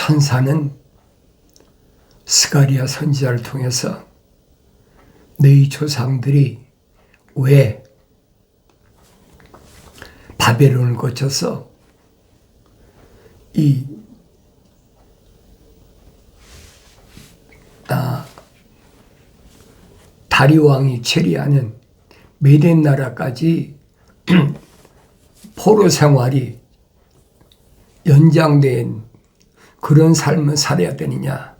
천사는 스가랴 선지자를 통해서 너희 조상들이 왜 바벨론을 거쳐서 이 다리 왕이 체리하는 메덴 나라까지 포로 생활이 연장된 그런 삶을 살아야 되느냐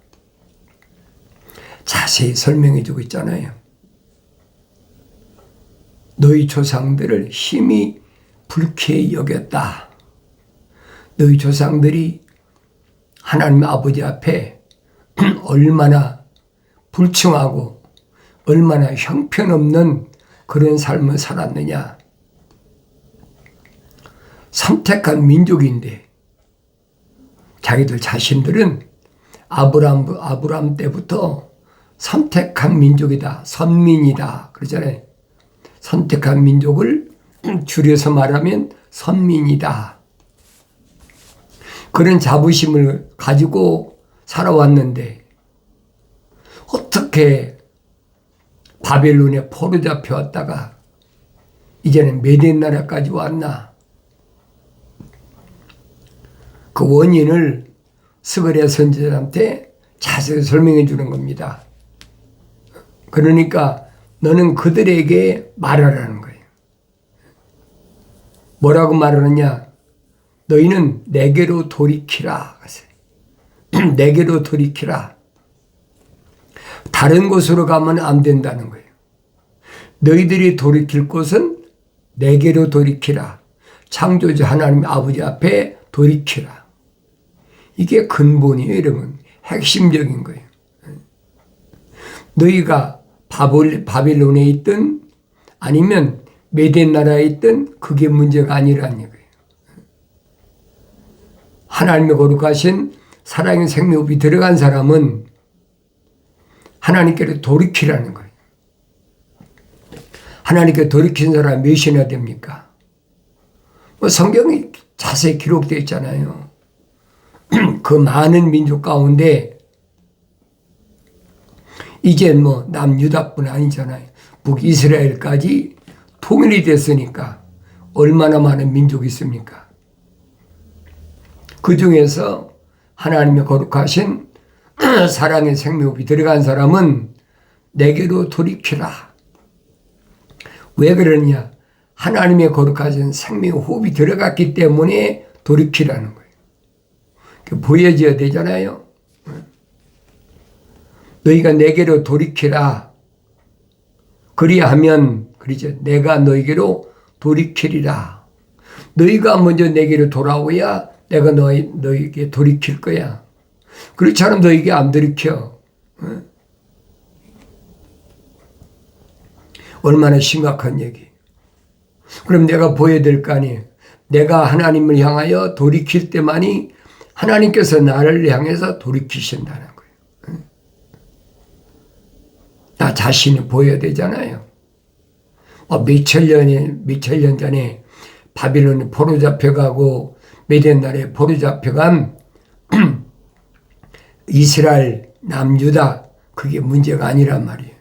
자세히 설명해 주고 있잖아요. 너희 조상들을 힘이 불쾌히 여겼다. 너희 조상들이 하나님 아버지 앞에 얼마나 불충하고 얼마나 형편없는 그런 삶을 살았느냐. 선택한 민족인데 자기들 자신들은 아브라함 때부터 선택한 민족이다. 선민이다. 그러잖아요. 선택한 민족을 줄여서 말하면 선민이다. 그런 자부심을 가지고 살아왔는데 어떻게 바벨론에 포로 잡혀왔다가 이제는 메덴 나라까지 왔나. 그 원인을 스가랴 선지자한테 자세히 설명해 주는 겁니다. 그러니까 너는 그들에게 말하라는 거예요. 뭐라고 말하느냐? 너희는 내게로 돌이키라. 내게로 돌이키라. 다른 곳으로 가면 안 된다는 거예요. 너희들이 돌이킬 곳은 내게로 돌이키라. 창조주 하나님 아버지 앞에 돌이키라. 이게 근본이에요, 여러분. 핵심적인 거예요. 너희가 바벨론에 있든 아니면 메덴 나라에 있든 그게 문제가 아니라는 거예요. 하나님의 거룩하신 사랑의 생명이 들어간 사람은 하나님께로 돌이키라는 거예요. 하나님께 돌이킨 사람이 몇이나 됩니까? 성경이 자세히 기록되어 있잖아요. 그 많은 민족 가운데 이제 남유다뿐 아니잖아요. 북이스라엘까지 통일이 됐으니까 얼마나 많은 민족이 있습니까? 그 중에서 하나님의 거룩하신 사랑의 생명이 들어간 사람은 내게로 돌이키라. 왜 그러냐? 하나님의 거룩하신 생명 호흡이 들어갔기 때문에 돌이키라는 거예요. 보여져야 되잖아요. 너희가 내게로 돌이키라. 그리하면 그러죠. 내가 너희게로 돌이키리라. 너희가 먼저 내게로 돌아오야 내가 너희에게 돌이킬 거야. 그렇지 않으면 너희에게 안 돌이켜. 얼마나 심각한 얘기. 그럼 내가 보여야 될 거 아니에요. 내가 하나님을 향하여 돌이킬 때만이 하나님께서 나를 향해서 돌이키신다는 거예요. 나 자신이 보여야 되잖아요. 몇천 년 전에 바빌론에 포로 잡혀가고 메덴 나라에 포로 잡혀간 이스라엘 남유다 그게 문제가 아니란 말이에요.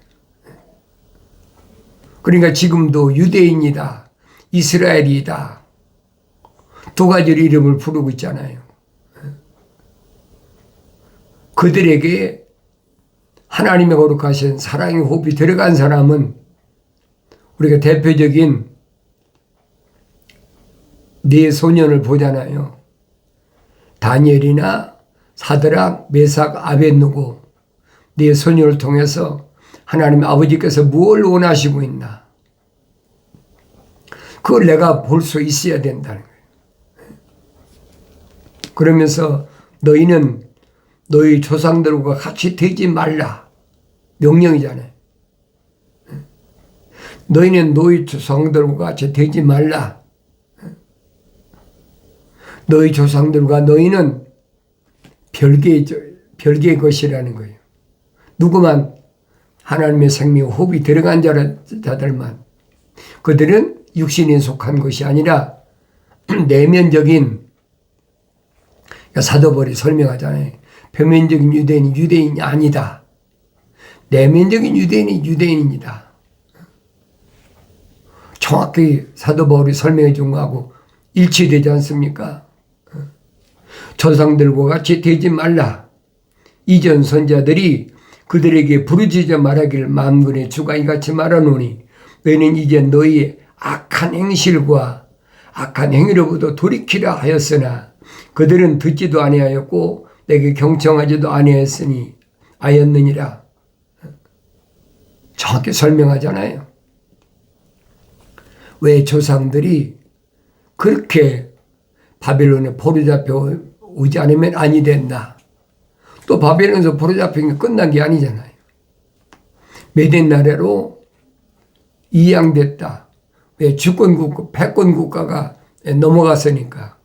그러니까 지금도 유대인이다, 이스라엘이다 두 가지 이름을 부르고 있잖아요. 그들에게 하나님의 거룩하신 사랑의 호흡이 들어간 사람은 우리가 대표적인 네 소년을 보잖아요. 다니엘이나 사드락, 메삭, 아벳느고 네 소년을 통해서 하나님 아버지께서 무엇을 원하시고 있나? 그걸 내가 볼 수 있어야 된다는 거예요. 그러면서 너희는 너희 조상들과 같이 되지 말라. 명령이잖아요. 너희는 너희 조상들과 같이 되지 말라. 너희 조상들과 너희는 별개의 것이라는 거예요. 누구만 하나님의 생명 호흡이 들어간 자들만. 그들은 육신에 속한 것이 아니라 내면적인 그러니까 사도 바울이 설명하잖아요. 표면적인 유대인이 유대인이 아니다. 내면적인 유대인이 유대인이다. 정확히 사도 바울이 설명해 준 거하고 일치되지 않습니까? 조상들과 같이 되지 말라. 이전 선자들이 그들에게 부르짖어 말하기를 만군의 주가 이같이 말하노니 너희는 이제 너희의 악한 행실과 악한 행위로부터 돌이키라 하였으나 그들은 듣지도 아니하였고 내게 경청하지도 아니하였느니라. 정확히 설명하잖아요. 왜 조상들이 그렇게 바벨론에 포로잡혀 오지 않으면 아니 된다. 또 바벨론에서 포로잡힌 게 끝난 게 아니잖아요. 메덴 나라로 이양됐다. 왜 주권국가, 패권국가가 넘어갔으니까.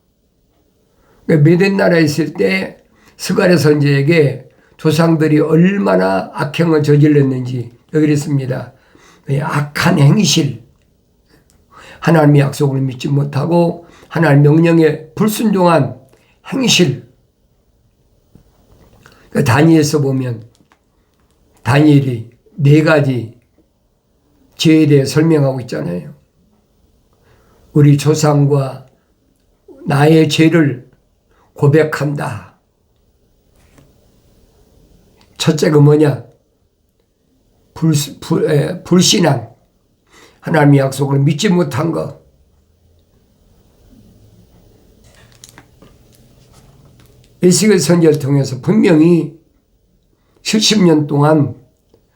메덴 나라에 있을 때 스가랴 선지자에게 조상들이 얼마나 악행을 저질렀는지 여기 있습니다. 악한 행실, 하나님의 약속을 믿지 못하고 하나님 명령에 불순종한 행실. 다니엘서 보면 다니엘이 4가지 죄에 대해 설명하고 있잖아요. 우리 조상과 나의 죄를 고백한다. 첫째가 뭐냐? 불신앙. 하나님의 약속을 믿지 못한 것. 에스겔 선지자를 통해서 분명히 70년 동안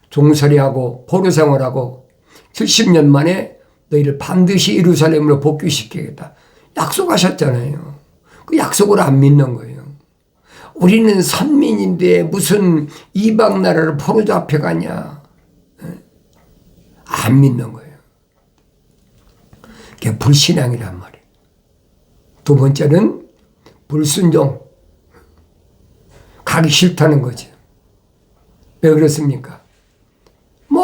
종살이하고 포로 생활하고 70년 만에 너희를 반드시 예루살렘으로 복귀시키겠다. 약속하셨잖아요. 그 약속을 안 믿는 거예요. 우리는 선민인데 무슨 이방 나라를 포로 잡혀가냐. 안 믿는 거예요. 그게 불신앙이란 말이에요. 두 번째는 불순종. 가기 싫다는 거죠. 왜 그렇습니까?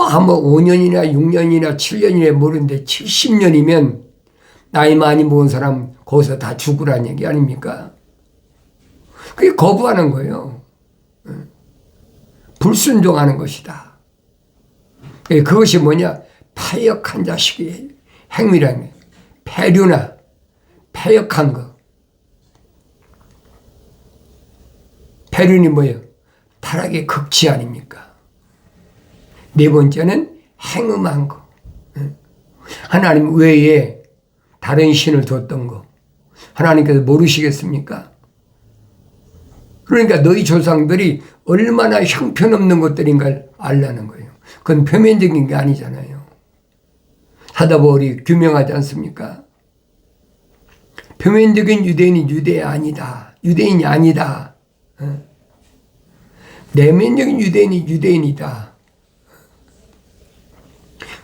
아무 5년이나 6년이나 7년이나 모르는데 70년이면 나이 많이 먹은 사람 거기서 다 죽으라는 얘기 아닙니까? 그게 거부하는 거예요. 불순종하는 것이다. 그것이 뭐냐? 패역한 자식의 행위라는 거예요. 패류나 패역한 거. 패륜이 뭐예요? 타락의 극치 아닙니까? 4번째는 행음한 거. 하나님 외에 다른 신을 뒀던 거. 하나님께서 모르시겠습니까? 그러니까 너희 조상들이 얼마나 형편없는 것들인가를 알라는 거예요. 그건 표면적인 게 아니잖아요. 사도 바울이 규명하지 않습니까? 표면적인 유대인이 유대인이 아니다. 내면적인 유대인이 유대인이다.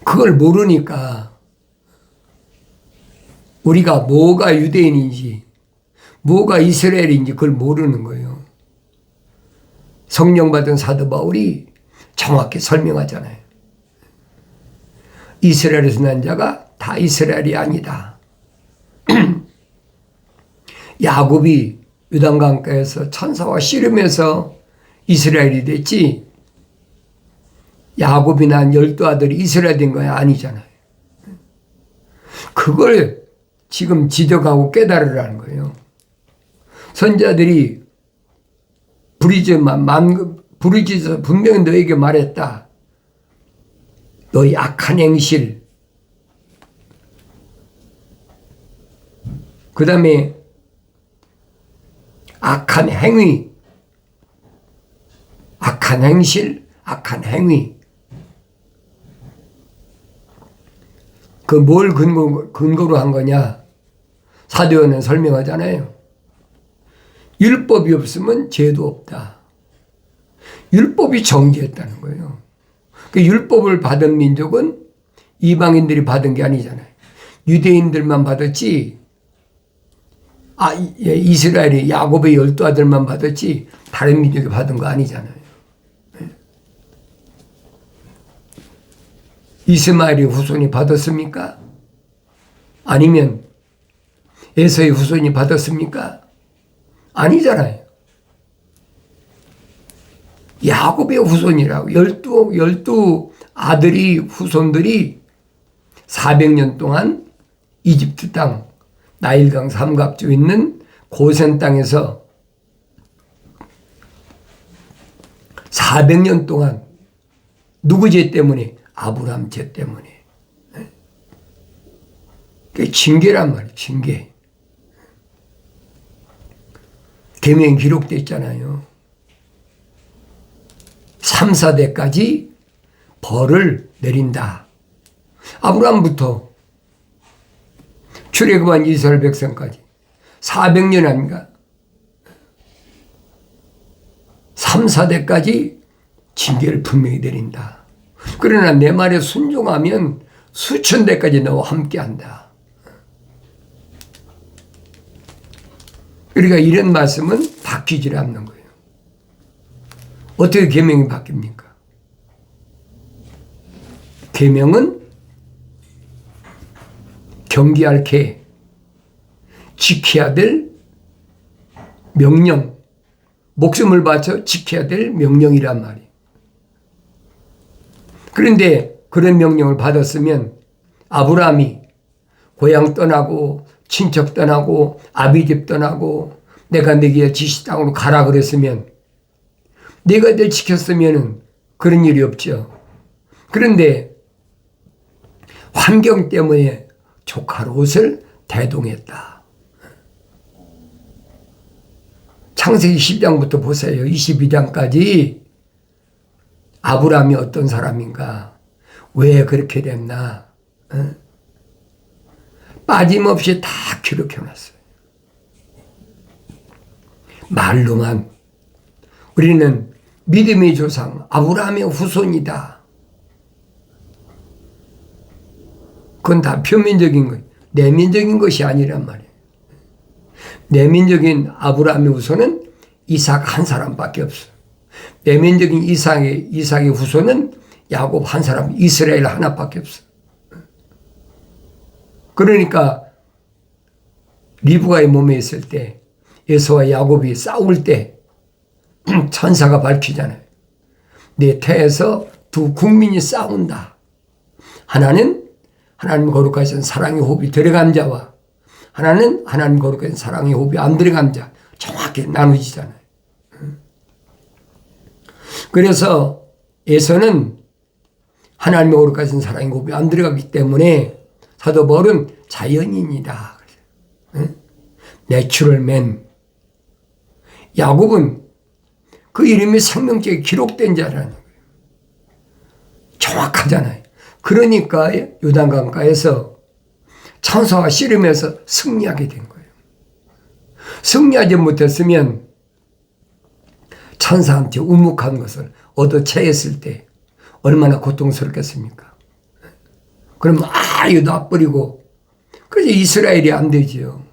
그걸 모르니까 우리가 뭐가 유대인인지 뭐가 이스라엘인지 그걸 모르는 거예요. 성령 받은 사도 바울이 정확히 설명하잖아요. 이스라엘에서 난 자가 다 이스라엘이 아니다. 야곱이 요단강가에서 천사와 씨름해서 이스라엘이 됐지 야곱이 난 12아들이 이스라엘 된 거야 아니잖아요. 그걸 지금 지적하고 깨달으라는 거예요. 선자들이 부르짖어서 분명히 너에게 말했다. 너희 악한 행실, 그 다음에 악한 행위, 악한 행실, 악한 행위. 그 뭘 근거로 한 거냐? 사도요한은 설명하잖아요. 율법이 없으면 죄도 없다. 율법이 정죄했다는 거예요. 그 율법을 받은 민족은 이방인들이 받은 게 아니잖아요. 유대인들만 받았지, 이스라엘이 야곱의 12아들만 받았지, 다른 민족이 받은 거 아니잖아요. 이스마엘의 후손이 받았습니까? 아니면 에서의 후손이 받았습니까? 아니잖아요. 야곱의 후손이라고. 열두 아들이, 후손들이 400년 동안 이집트 땅, 나일강 삼각주 있는 고센 땅에서 400년 동안 누구 죄 때문에? 아브라함 죄 때문에. 그게 징계란 말이에요. 징계. 계명이 기록되어 있잖아요. 3, 4대까지 벌을 내린다. 아브라함부터 출애굽한 이스라엘 백성까지 400년 아닌가? 3, 4대까지 징계를 분명히 내린다. 그러나 내 말에 순종하면 수천 대까지 너와 함께한다. 그러니까 이런 말씀은 바뀌질 않는 거예요. 어떻게 계명이 바뀝니까? 계명은 경계할 개, 지켜야 될 명령, 목숨을 바쳐 지켜야 될 명령이란 말이에요. 그런데 그런 명령을 받았으면 아브라함이 고향 떠나고 친척 떠나고 아비집 떠나고 내가 네게 지시 땅으로 가라 그랬으면 네가 늘 지켰으면 그런 일이 없죠. 그런데 환경 때문에 조카 롯을 대동했다. 창세기 10장부터 보세요. 22장까지 아브라함이 어떤 사람인가? 왜 그렇게 됐나? 빠짐없이 다 기록해놨어요. 말로만 우리는 믿음의 조상 아브라함의 후손이다. 그건 다 표면적인 거예요. 내면적인 것이 아니란 말이에요. 내면적인 아브라함의 후손은 이삭 한 사람밖에 없어요. 내면적인 이삭의 후손은 야곱 한 사람, 이스라엘 하나밖에 없어요. 그러니까 리브가의 몸에 있을 때 에서와 야곱이 싸울 때 천사가 밝히잖아요. 내 태에서 두 국민이 싸운다. 하나는 하나님 거룩하신 사랑의 호흡이 들어간 자와 하나는 하나님 거룩하신 사랑의 호흡이 안 들어간 자. 정확히 나누지잖아요. 그래서 에서는 하나님의 거룩하신 사랑의 호흡이 안 들어가기 때문에 사도 바울은 자연인이다. 내추럴맨. 야곱은 그 이름이 생명책에 기록된 자라는 거예요. 정확하잖아요. 그러니까 요단강가에서 천사와 씨름해서 승리하게 된 거예요. 승리하지 못했으면 천사한테 우묵한 것을 얻어 채했을 때 얼마나 고통스럽겠습니까? 그럼 이거 놔버리고 그래서 이스라엘이 안 되지요.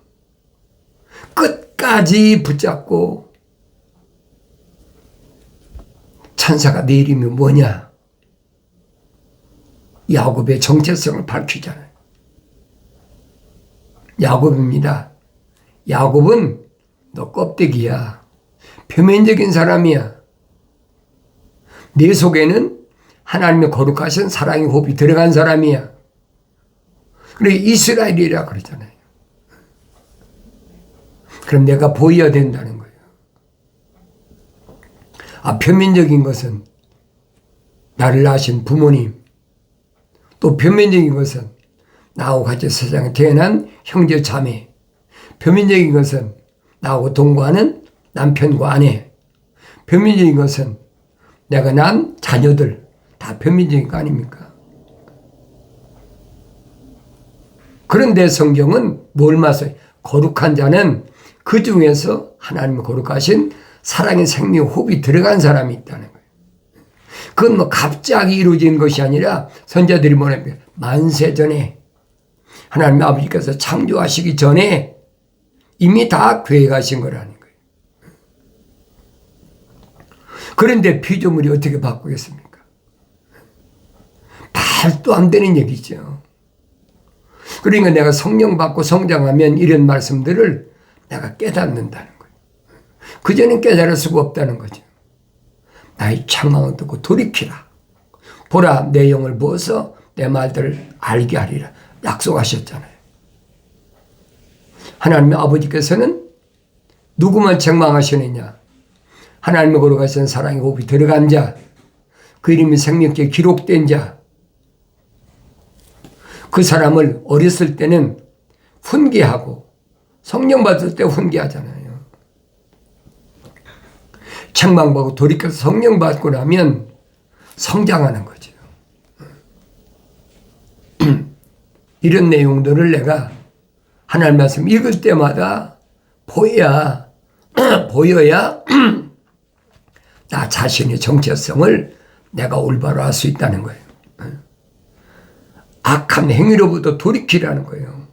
끝까지 붙잡고 천사가 내 이름이 뭐냐? 야곱의 정체성을 밝히잖아요. 야곱입니다. 야곱은 너 껍데기야. 표면적인 사람이야. 내 속에는 하나님의 거룩하신 사랑의 호흡이 들어간 사람이야. 그래 이스라엘이라 그러잖아요. 그럼 내가 보여야 된다는 거예요. 표면적인 것은 나를 낳으신 부모님, 또 표면적인 것은 나하고 같이 세상에 태어난 형제 자매, 표면적인 것은 나하고 동거하는 남편과 아내, 표면적인 것은 내가 낳은 자녀들, 다 표면적인 거 아닙니까? 그런데 성경은 뭘 말해요? 거룩한 자는 그 중에서 하나님의 거룩하신 사랑의 생명 호흡이 들어간 사람이 있다는 거예요. 그건 뭐 갑자기 이루어진 것이 아니라 선자들이 뭐냐면 만세전에 하나님 아버지께서 창조하시기 전에 이미 다 계획하신 거라는 거예요. 그런데 피조물이 어떻게 바꾸겠습니까? 말도 안 되는 얘기죠. 그러니까 내가 성령 받고 성장하면 이런 말씀들을 내가 깨닫는다는 거예요. 그전엔 깨달을 수가 없다는 거죠. 나의 책망을 듣고 돌이키라. 보라, 내 영을 부어서 내 말들을 알게 하리라. 약속하셨잖아요. 하나님의 아버지께서는 누구만 책망하시느냐? 하나님의 거룩하신 사랑의 호흡이 들어간 자, 그 이름이 생명책에 기록된 자, 그 사람을 어렸을 때는 훈계하고 성령 받을 때 훈계하잖아요. 책망받고 돌이켜서 성령 받고 나면 성장하는 거죠. 이런 내용들을 내가 하나님 말씀 읽을 때마다 보여야 나 자신의 정체성을 내가 올바로 알 수 있다는 거예요. 악한 행위로부터 돌이키라는 거예요.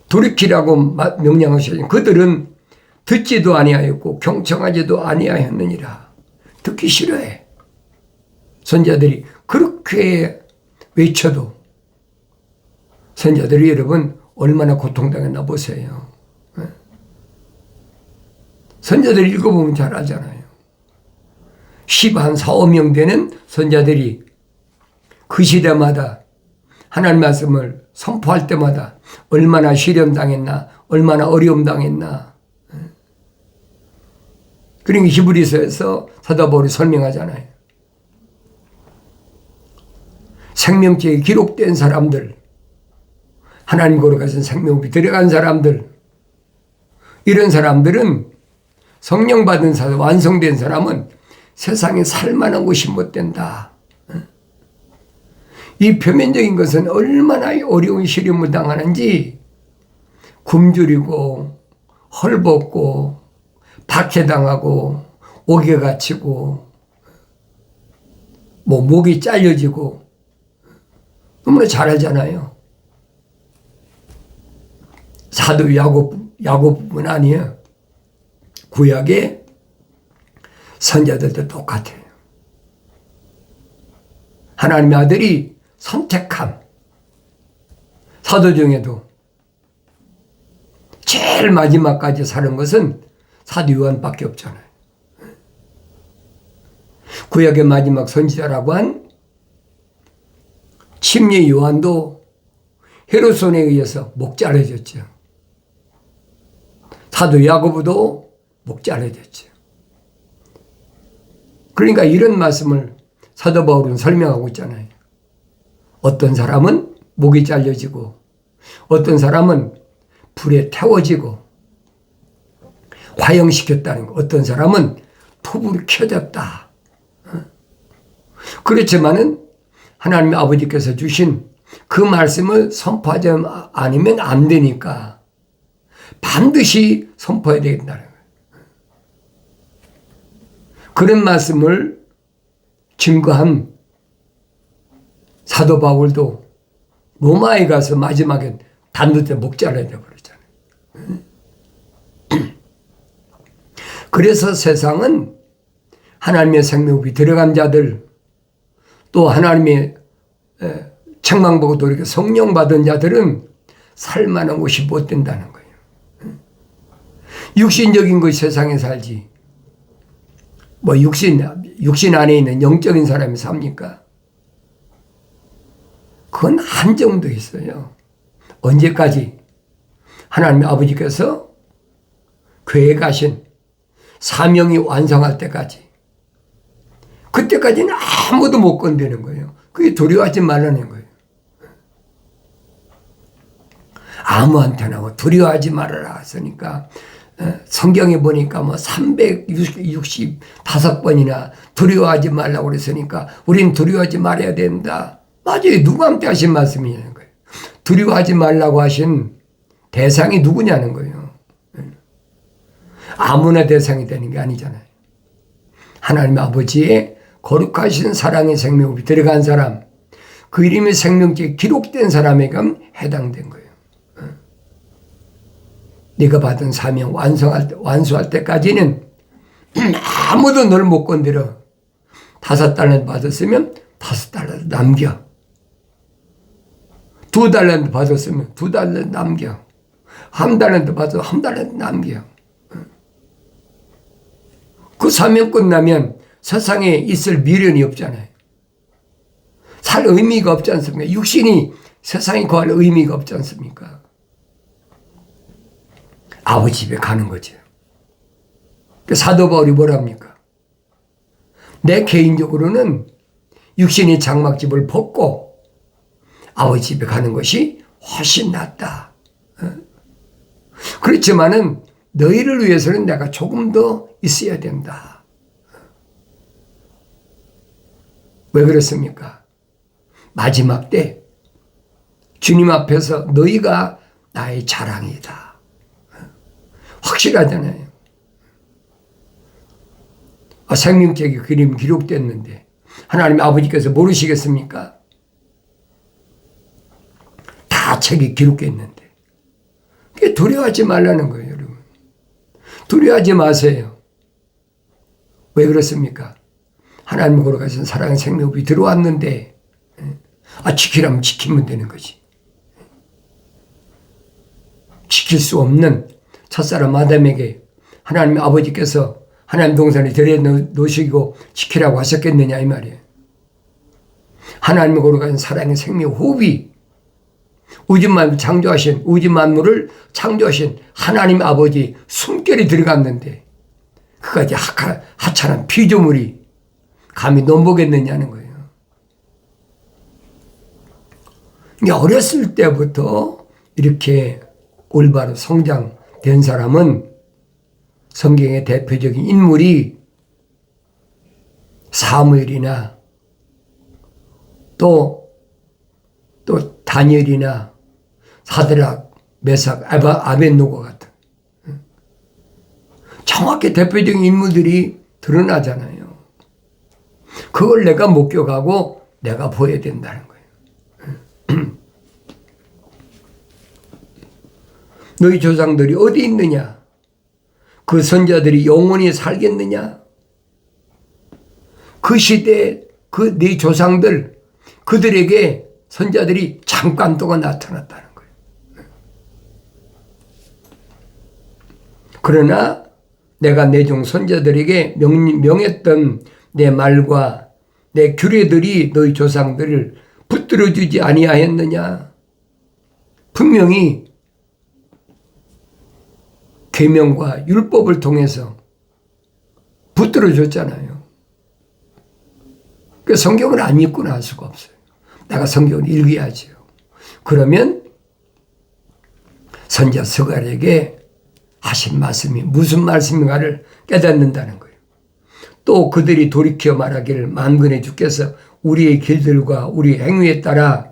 돌이키라고 명령하시니 그들은 듣지도 아니하였고 경청하지도 아니하였느니라. 듣기 싫어해. 선자들이 그렇게 외쳐도 선자들이 여러분 얼마나 고통당했나 보세요. 선자들 읽어보면 잘 알잖아요. 14명 되는 선자들이 그 시대마다 하나님 말씀을 선포할 때마다 얼마나 시련 당했나, 얼마나 어려움 당했나. 그러니까 히브리서에서 사도 바울이 설명하잖아요. 생명책에 기록된 사람들, 하나님 거룩하신 생명이 들어간 사람들, 이런 사람들은 성령 받은 사람, 완성된 사람은 세상에 살만한 곳이 못 된다. 이 표면적인 것은 얼마나 어려운 시련을 당하는지 굶주리고 헐벗고 박해당하고 옥에 갇히고 목이 잘려지고 너무나 잘 알잖아요. 사도 야고보뿐 아니에요. 구약의 선자들도 똑같아요. 하나님의 아들이 선택함. 사도 중에도 제일 마지막까지 사는 것은 사도 요한밖에 없잖아요. 구약의 마지막 선지자라고 한 침례 요한도 헤롯 손에 의해서 목 잘라졌죠. 사도 야고보도 목 잘라졌죠. 그러니까 이런 말씀을 사도 바울은 설명하고 있잖아요. 어떤 사람은 목이 잘려지고 어떤 사람은 불에 태워지고 화형시켰다는 거. 어떤 사람은 톱으로 켜졌다. 그렇지만은 하나님 아버지께서 주신 그 말씀을 선포하지 않으면 안 되니까 반드시 선포해야 되겠다는 거예요. 그런 말씀을 증거한 사도 바울도 로마에 가서 마지막에 단두대 목 잘라야 되버렸잖아요. 그래서 세상은 하나님의 생명이 들어간 자들, 또 하나님의 책망보고 돌이켜 성령 받은 자들은 살만한 곳이 못 된다는 거예요. 육신적인 것이 세상에 살지. 육신 안에 있는 영적인 사람이 삽니까? 그건 한정도 있어요. 언제까지? 하나님의 아버지께서 교회에 가신 사명이 완성할 때까지. 그때까지는 아무도 못 건드는 거예요. 그게 두려워하지 말라는 거예요. 아무한테나 두려워하지 말아라 했으니까 성경에 보니까 365번이나 두려워하지 말라고 그랬으니까 우린 두려워하지 말아야 된다. 맞아요. 누구한테 하신 말씀이냐는 거예요. 두려워하지 말라고 하신 대상이 누구냐는 거예요. 아무나 대상이 되는 게 아니잖아요. 하나님 아버지의 거룩하신 사랑의 생명이 들어간 사람, 그 이름이 생명책에 기록된 사람에게 해당된 거예요. 네가 받은 사명 완수할 때까지는 아무도 널 못 건드려. 5달란트 받았으면 5달란트 남겨. 2달란트 받았으면 2달란트 남겨. 한 달란트 받아도 한 달란트 남겨. 그 사명 끝나면 세상에 있을 미련이 없잖아요. 살 의미가 없지 않습니까? 육신이 세상에 거할 의미가 없지 않습니까? 아버지 집에 가는 거죠. 사도 바울이 뭐랍니까? 내 개인적으로는 육신의 장막집을 벗고 아버지 집에 가는 것이 훨씬 낫다. 그렇지만은 너희를 위해서는 내가 조금 더 있어야 된다. 왜 그렇습니까? 마지막 때 주님 앞에서 너희가 나의 자랑이다. 확실하잖아요. 생명책의 그림이 기록됐는데 하나님 아버지께서 모르시겠습니까? 다 책이 기록됐는데. 두려워하지 말라는 거예요, 여러분. 두려워하지 마세요. 왜 그렇습니까? 하나님 보러 가신 사랑의 생명이 들어왔는데 지키라면 지키면 되는 거지. 지킬 수 없는 첫사람 아담에게 하나님 아버지께서 하나님 동산에 데려놓으시고 지키라고 하셨겠느냐 이 말이에요. 하나님을 걸어가는 사랑의 생명 호흡이 우주 만물을 창조하신 하나님 아버지 숨결이 들어갔는데 그까지 하찮은 피조물이 감히 넘보겠느냐는 거예요. 어렸을 때부터 이렇게 올바로 성장된 사람은 성경의 대표적인 인물이 사무엘이나 또 다니엘이나 사드락, 메삭, 아벳노고 같은 정확히 대표적인 인물들이 드러나잖아요. 그걸 내가 목격하고 내가 보여야 된다는 거예요. 너희 조상들이 어디 있느냐? 그 선자들이 영원히 살겠느냐? 그 시대에 네 조상들, 그들에게 선자들이 잠깐 동안 나타났다는 거예요. 그러나 내가 내 종 선자들에게 명했던 내 말과 내 규례들이 너희 조상들을 붙들어주지 아니하였느냐? 분명히 계명과 율법을 통해서 붙들어줬잖아요. 그 성경을 안 읽고는 할 수가 없어요. 내가 성경을 읽어야죠. 그러면 선자 스가랴에게 하신 말씀이 무슨 말씀인가를 깨닫는다는 거예요. 또 그들이 돌이켜 말하기를 만군의 주께서 우리의 길들과 우리 행위에 따라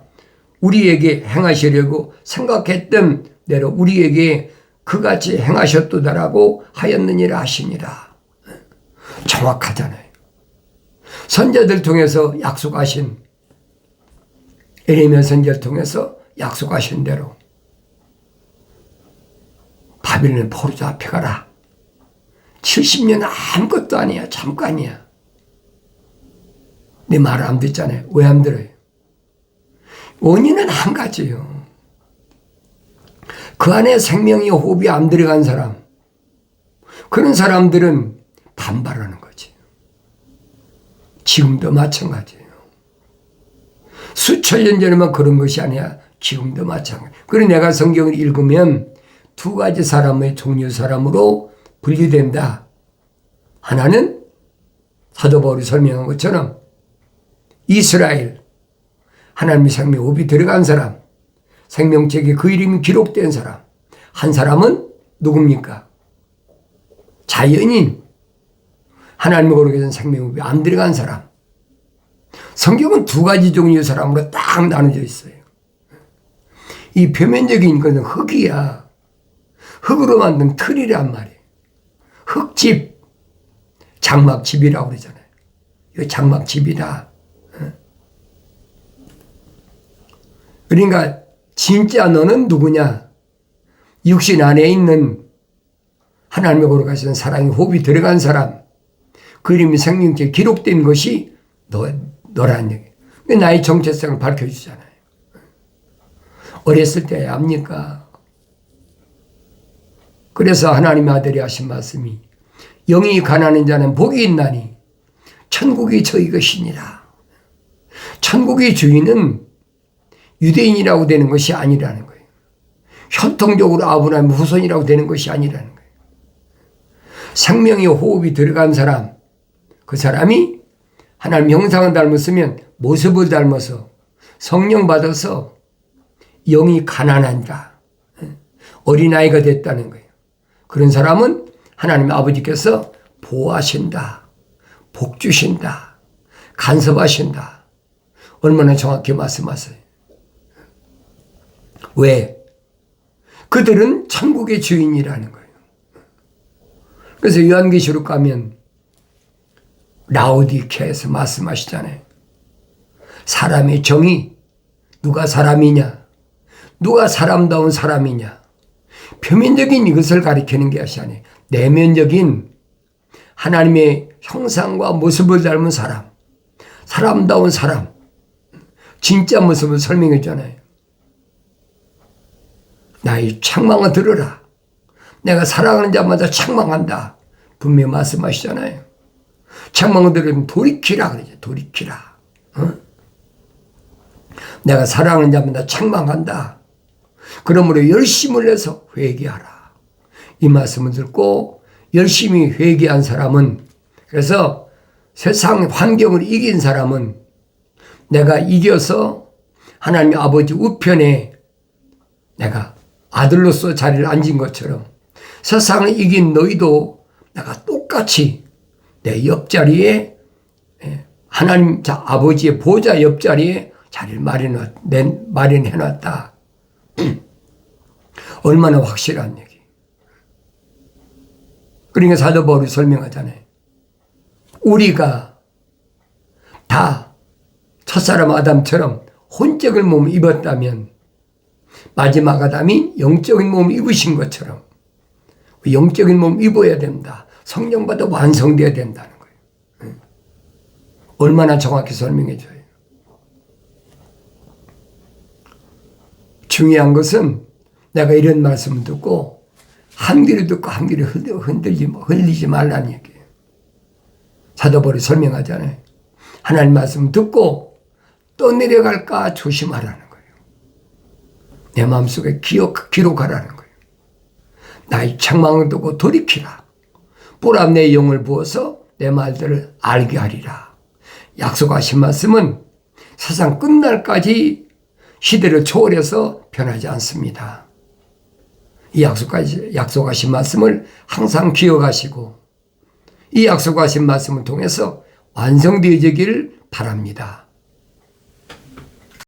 우리에게 행하시려고 생각했던 대로 우리에게 그같이 행하셨도다라고 하였느니라 하시니라. 정확하잖아요. 선자들 통해서 약속하신 에레미야 선지자를 통해서 약속하신 대로 바빌론 포로 잡혀가라. 70년은 아무것도 아니야. 잠깐이야. 내 말을 안 듣잖아요. 왜 안 들어요? 원인은 한 가지예요. 그 안에 생명이 호흡이 안 들어간 사람, 그런 사람들은 반발하는 거지. 지금도 마찬가지예요. 수천 년 전에만 그런 것이 아니야. 지금도 마찬가지. 그래서 내가 성경을 읽으면 두 가지 사람의 종류 사람으로 분류된다. 하나는 사도 바울이 설명한 것처럼 이스라엘, 하나님의 생명 호흡이 들어간 사람, 생명책에 그 이름이 기록된 사람. 한 사람은 누굽니까? 자연인, 하나님의 거룩한 생명 호흡이 안 들어간 사람. 성경은 두 가지 종류의 사람으로 딱 나눠져 있어요. 이 표면적인 것은 흙이야. 흙으로 만든 틀이란 말이에요. 흙집, 장막집이라고 그러잖아요. 이거 장막집이다. 그러니까 진짜 너는 누구냐? 육신 안에 있는 하나님의 거룩하신 사랑의 호흡이 들어간 사람, 그 이름이 생명책에 기록된 것이 너라는 얘기예요. 나의 정체성을 밝혀주잖아요. 어렸을 때 압니까? 그래서 하나님의 아들이 하신 말씀이 영이 가난한 자는 복이 있나니 천국이 저희 것이니라. 천국의 주인은 유대인이라고 되는 것이 아니라는 거예요. 혈통적으로 아브라함의 후손이라고 되는 것이 아니라는 거예요. 생명의 호흡이 들어간 사람, 그 사람이 하나님 형상을 닮았으면 모습을 닮아서 성령 받아서 영이 가난한가 어린아이가 됐다는 거예요. 그런 사람은 하나님 아버지께서 보호하신다, 복 주신다, 간섭하신다. 얼마나 정확히 말씀하세요. 왜? 그들은 천국의 주인이라는 거예요. 그래서 요한계시록 가면 라오디케에서 말씀하시잖아요. 사람의 정의, 누가 사람이냐? 누가 사람다운 사람이냐? 표면적인 이것을 가리키는 것이 아니에요. 내면적인 하나님의 형상과 모습을 닮은 사람, 사람다운 사람, 진짜 모습을 설명해 주잖아요. 나의 책망을 들으라. 내가 사랑하는 자마다 책망한다. 분명히 말씀하시잖아요. 책망을 들으면 돌이키라 그러죠. 돌이키라. 내가 사랑하는 자마다 책망한다. 그러므로 열심을 내서 회개하라. 이 말씀을 듣고 열심히 회개한 사람은, 그래서 세상 환경을 이긴 사람은 내가 이겨서 하나님 아버지 우편에 내가 아들로서 자리를 앉은 것처럼 세상을 이긴 너희도 내가 똑같이 내 옆자리에 하나님 아버지의 보좌 옆자리에 자리를 마련해놨다. 얼마나 확실한 얘기. 그러니까 사도 바울이 설명하잖아요. 우리가 다 첫사람 아담처럼 혼적인 몸을 입었다면 마지막 아담이 영적인 몸을 입으신 것처럼 영적인 몸을 입어야 된다. 성령받아 완성되어야 된다는 거예요. 얼마나 정확히 설명해 줘요. 중요한 것은 내가 이런 말씀을 듣고 한 귀로 듣고 한 귀로 흘리지 말라는 얘기예요. 사도 바울이 설명하잖아요. 하나님 말씀 듣고 떠내려갈까 조심하라는 거예요. 내 마음속에 기록하라는 거예요. 나의 책망을 듣고 돌이키라. 보라 내 영을 부어서 내 말들을 알게 하리라. 약속하신 말씀은 세상 끝날까지 시대를 초월해서 변하지 않습니다. 이 약속하신 말씀을 항상 기억하시고 이 약속하신 말씀을 통해서 완성되어지기를 바랍니다.